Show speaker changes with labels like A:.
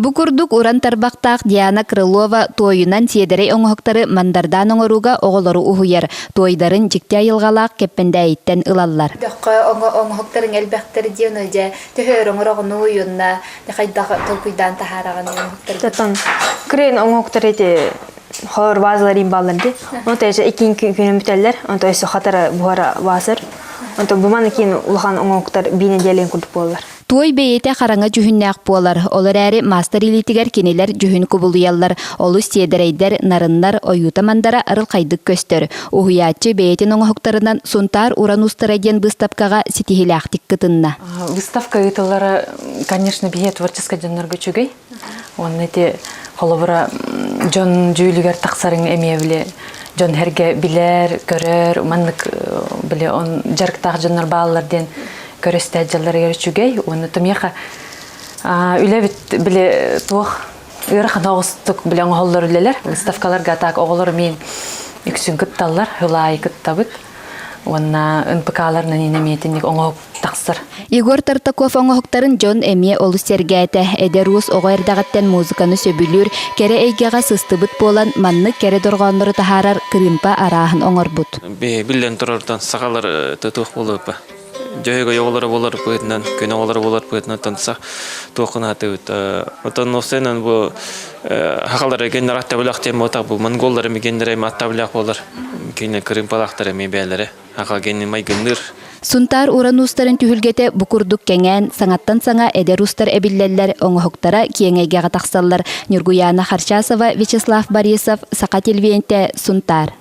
A: Букурдук уран тарбактак Диана Крылова тойунан сиедерей оңоқтары мандардан оңоруга оголору ухуяр. Тойдарын жикте айылгалак кеппендәйттен ылаллар.
B: Оңоқтарын әлбәқтері ден өйде төхөр оңырағын ойынна қайдағы толкуйдан тахараған оңоқтары.
C: Татын крен оңоқтары де хор базалар имбаларды. Онта эже икин күнүм бүтәлләр. Онта өсө хатары буара базар. Онта буманы кин улхан оңоқтар бини делен курдук болар.
A: Той бейете қараңа жүхіннәк болар. Олар әрі мастер илитигер кенелер жүхін күбулуялар. Олу стедерейдер, нарыннар, оютамандара ырыл қайдық көстер. Ухуятчы бейетен оңоқтарынан сунтар уран устараден выставкаға сетихиляқтик кытынна.
D: Выставка италары, конечно, бие творческа жаннарга чүгей. Он эти холовара жон жүүлүгер тақсарың эмиевле. Жон херге билер, көрөр, маннык биле он жарктақ жаннар бааларден көрөстә жаллары ярчугей, оны томьяха үлебит биле тух ырхан огыстык билен холлор үлелер, выставкаларга так оголор мен үксүн кытталлар, хылай кыттабыт. Онна НПК-ларны ненеметинник оңоп тақсыр.
A: Игор Тартаков оңоқтарын Джон Эме олу сергәйті. Эдерус оғайырдағаттен музыканы сөбілір, кере эйгеға сыстыбыт болан манны кере дорғанлары тахарар кырымпа арахын оңорбут.
E: Билен тұрардан сағалар тұтуқ болып. Жойга yoğları bolar payından, köne oğları bolar payından tanısak toqun atıydı. Otan ofsenan bu haqalara generatta bulaq tem otaq bu Mongollar mi genere matta bulaq bolar. Kene Kırım palaqtara mi bəlere. Haqa genne may gındır.
A: Suntar uranustарын түһүлгете букурдук кеңен саңаттан саңа эдерустар эбиллеллер оңоқтара киеңейге тақсаллар. Нюргуяна Харчасова, Вячеслав Борисов, Сақа телевидениеде Сунтар.